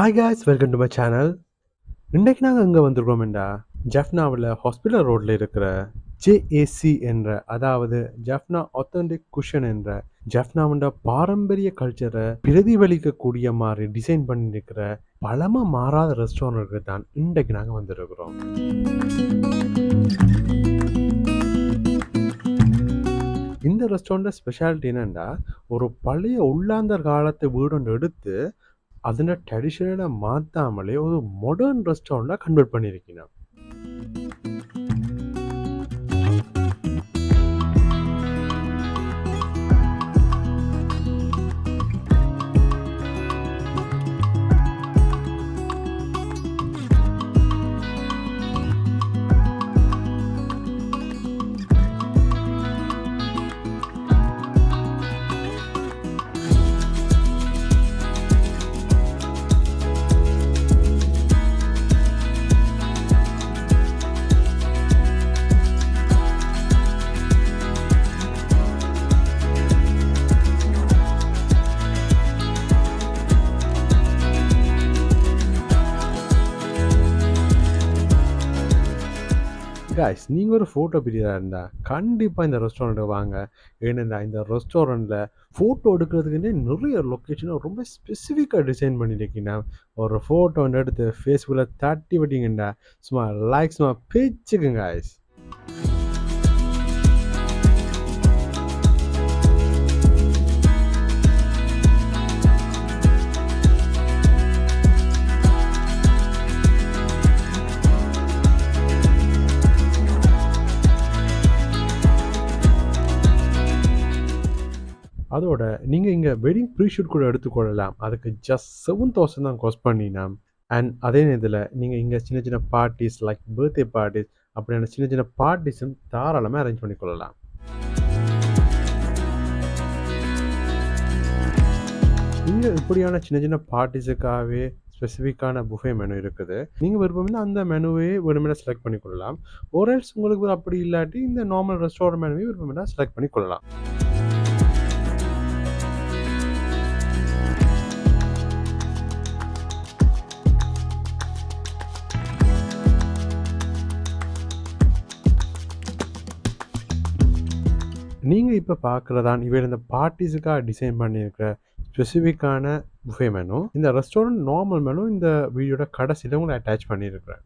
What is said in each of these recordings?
Hi guys, welcome to my channel. இன்றைக்கு நாங்கள் எங்கே வந்திருக்கோம்டா, ஜஃப்னாவில் ஹாஸ்பிட்டல் ரோட்டில் இருக்கிற ஜேஏசி என்ற, அதாவது ஜஃப்னா ஆத்தென்டிக் குஷன் என்ற ஜஃப்னாவுண்ட பாரம்பரிய கல்ச்சரை பிரதிபலிக்கக்கூடிய மாதிரி டிசைன் பண்ணியிருக்கிற பழமை மாறாத ரெஸ்டாரண்ட்டுக்கு தான் இன்றைக்கு நாங்கள் வந்திருக்கிறோம். இந்த ரெஸ்டாரண்ட ஸ்பெஷாலிட்டி என்னென்னா, ஒரு பழைய உள்ளாந்தர் காலத்து வீடு ஒன்று எடுத்து அதனை ட்ரெடிஷனலை மாற்றாமலே ஒரு மாடர்ன் ரெஸ்டாரண்ட்டாக கன்வெர்ட் பண்ணியிருக்கணும். கைஸ், நீங்கள் ஒரு ஃபோட்டோ பிரியராக இருந்தால் கண்டிப்பாக இந்த ரெஸ்டாரண்ட்டுக்கு வாங்க. ஏன்னா இந்த ரெஸ்டாரண்ட்டில் ஃபோட்டோ எடுக்கிறதுக்குன்னே நிறைய லொக்கேஷனை ரொம்ப ஸ்பெசிஃபிக்காக டிசைன் பண்ணியிருக்கீங்கன்னா, ஒரு ஃபோட்டோ ஒன்று எடுத்து ஃபேஸ்புக்கில் தட்டி விட்டீங்கன்னா சும்மா லைக் சும்மா பேச்சுக்குங்க கைஸ். அதோட நீங்கள் இங்கே வெட்டிங் ப்ரீஷூட் கூட எடுத்துக்கொள்ளலாம். அதுக்கு ஜஸ்ட் 7,000 தான் காஸ்ட் பண்ணினா. அண்ட் அதே நேரத்தில் நீங்கள் இங்கே சின்ன சின்ன பார்ட்டிஸ் லைக் பர்த்டே பார்ட்டிஸ் அப்படியான சின்ன சின்ன பார்ட்டிஸும் தாராளமாக அரேஞ்ச் பண்ணிக்கொள்ளலாம். இங்கே இப்படியான சின்ன சின்ன பார்ட்டிஸுக்காகவே ஸ்பெசிஃபிக்கான புஃபே மெனு இருக்குது. நீங்கள் விருப்பம்னா அந்த மெனுவே வேணுமெனா செலக்ட் பண்ணிக்கொள்ளலாம். ஒரேல்ஸ் உங்களுக்கு அப்படி இல்லாட்டி இந்த நார்மல் ரெஸ்டாரண்ட் மெனுவே விருப்பம்னா செலக்ட் பண்ணிக்கொள்ளலாம். நீங்கள் இப்போ பார்க்குறதான் இவர் இந்த பார்ட்டிஸுக்காக டிசைன் பண்ணியிருக்கிற ஸ்பெசிஃபிக்கான புஃபே மெனு. இந்த ரெஸ்டாரண்ட் நார்மல் மெனு இந்த வீடியோட கடைசியில் உங்களை அட்டாச் பண்ணியிருக்கிறேன்.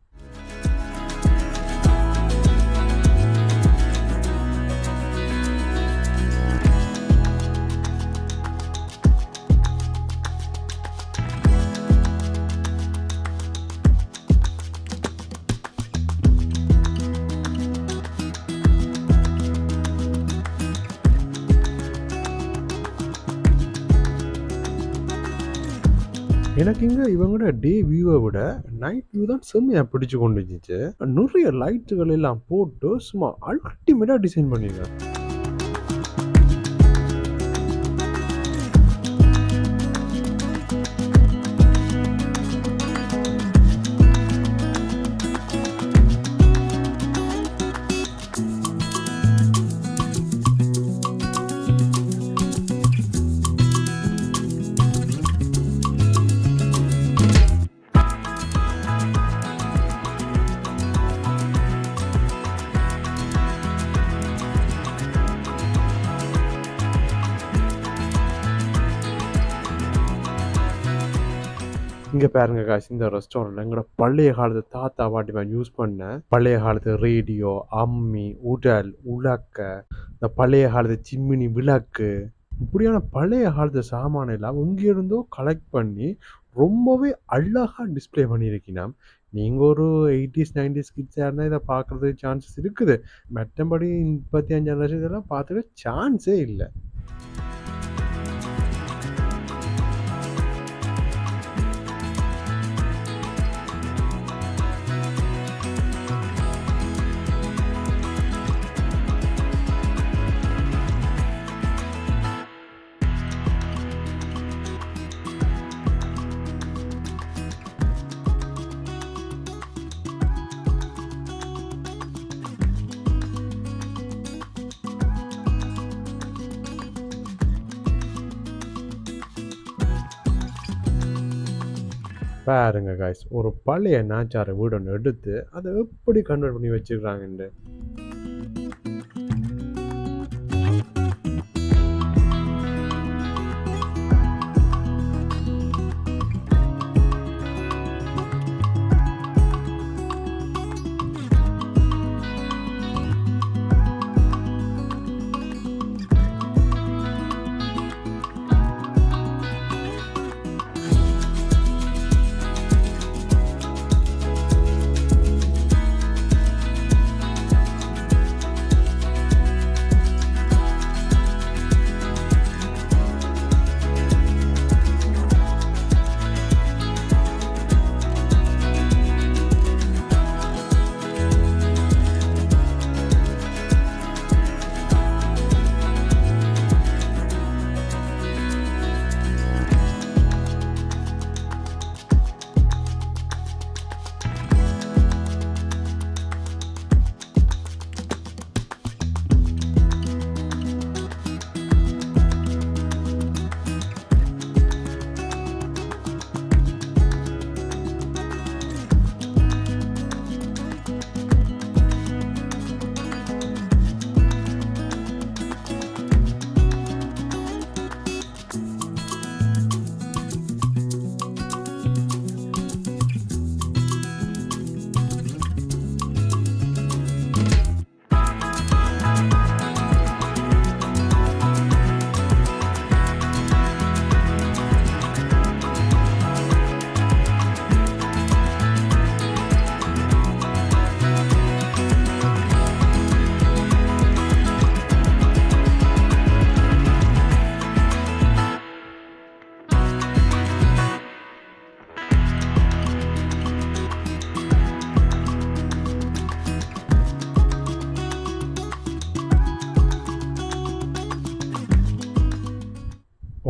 எனக்கு இங்கே இவங்களோட டே வியூவை விட நைட் வியூ தான் செம்மையாக பிடிச்சு கொண்டு வந்துச்சு. நிறைய லைட்டுகள் எல்லாம் போட்டு சும்மா அல்டிமேட்டாக டிசைன் பண்ணியிருக்காங்க. இங்கே பாருங்க காசு, இந்த ரெஸ்டாரண்ட் எங்களோட பழைய காலத்து தாத்தா பாட்டி யூஸ் பண்ண பழைய காலத்து ரேடியோ, அம்மி, உடல், உலக்க, இந்த பழைய காலத்து சிம்மினி விளக்கு, இப்படியான பழைய காலத்து சாமான எல்லாம் எங்கேருந்தோ கலெக்ட் பண்ணி ரொம்பவே அழகாக டிஸ்பிளே பண்ணியிருக்கீங்கன்னா. நீங்கள் ஒரு 80s 90s கிட்ஸாக இருந்தால் இதை பார்க்குறதுக்கு சான்சஸ் இருக்குது. மற்றபடி 35 வருஷம் இதெல்லாம் பார்த்துக்க சான்ஸே இல்லை. பாருங்க காய்ஸ், ஒரு பழைய நாச்சார வீடு ஒன்று எடுத்து அதை எப்படி கன்வெர்ட் பண்ணி வச்சுக்கிறாங்கன்னு.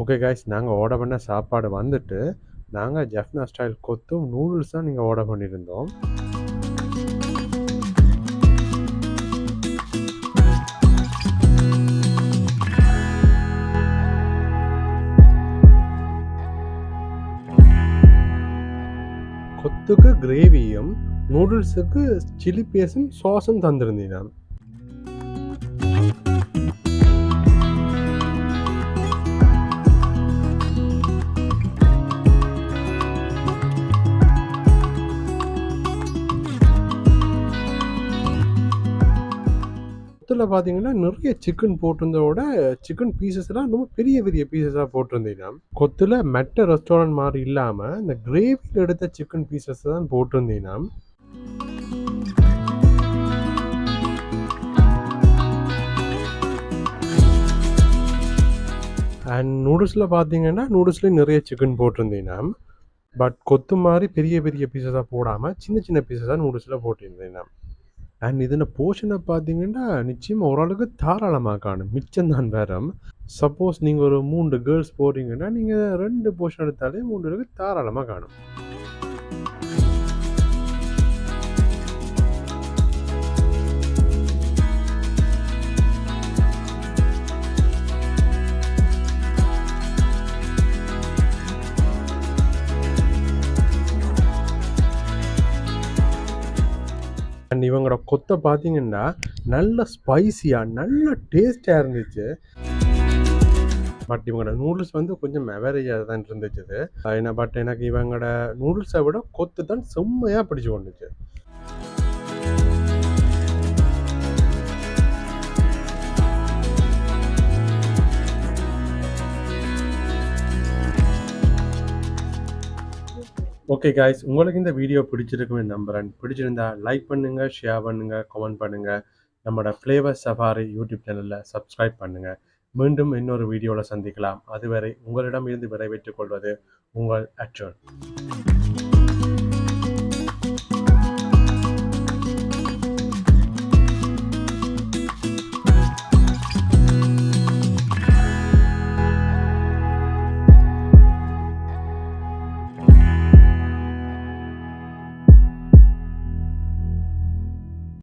ஓகே காய்ஸ், நாங்கள் ஆர்டர் பண்ண சாப்பாடு வந்துட்டு, நாங்கள் ஜெஃப்னா ஸ்டைல் கொத்தும் நூடுல்ஸ் தான் நீங்கள் ஆர்டர் பண்ணியிருந்தோம். கொத்துக்கு கிரேவியும் நூடுல்ஸுக்கு சில்லி பேஸ்டும் சாஸும் தந்திருந்தீங்க. கொத்தில் பார்த்தீங்கன்னா நிறைய சிக்கன் போட்டிருந்ததோட சிக்கன் பீசஸ்லாம் ரொம்ப பெரிய பெரிய பீசஸாக போட்டிருந்தீங்கன்னா, கொத்தில் மெட்ட ரெஸ்டாரண்ட் மாதிரி இல்லாமல் இந்த கிரேவியில் எடுத்த சிக்கன் பீசஸ் தான் போட்டிருந்தீங்கன்னா. அண்ட் நூடுல்ஸில் பார்த்தீங்கன்னா நூடுல்ஸ்லேயும் நிறைய சிக்கன் போட்டிருந்தீங்கன்னா, பட் கொத்து மாதிரி பெரிய பெரிய பீசஸாக போடாமல் சின்ன சின்ன பீசஸாக நூடுல்ஸில் போட்டிருந்தீங்கன்னா. அண்ட் இதில் போர்ஷனை பார்த்தீங்கன்னா நிச்சயமாக ஓரளவுக்கு தாராளமாக காணும், மிச்சம்தான் வேறு. சப்போஸ் நீங்கள் ஒரு 3 கேர்ள்ஸ் போகிறீங்கன்னா நீங்கள் 2 போர்ஷன் எடுத்தாலே 3 அளவுக்கு தாராளமாக காணும். அண்ட் இவங்களோட கொத்தை பார்த்தீங்கன்னா நல்ல ஸ்பைசியாக நல்ல டேஸ்டாக இருந்துச்சு. பட் இவங்களோட நூடுல்ஸ் வந்து கொஞ்சம் மெவரேஜாக தான் இருந்துச்சு. ஏன்னா பட் எனக்கு இவங்களோட நூடுல்ஸை விட கொத்து தான் செம்மையாக பிடிச்சி கொண்டுச்சு. ஓகே காய்ஸ், உங்களுக்கு இந்த வீடியோ பிடிச்சிருக்குமே நம்புகிறேன். பிடிச்சிருந்தா லைக் பண்ணுங்கள், ஷேர் பண்ணுங்கள், கமெண்ட் பண்ணுங்கள். நம்மளோட ஃப்ளேவர் சஃபாரி யூடியூப் சேனலில் சப்ஸ்கிரைப் பண்ணுங்கள். மீண்டும் இன்னொரு வீடியோவில் சந்திக்கலாம். அதுவரை உங்களிடம் இருந்து விடைபெற்றுக் கொள்வது உங்கள் அர்ஜுன்.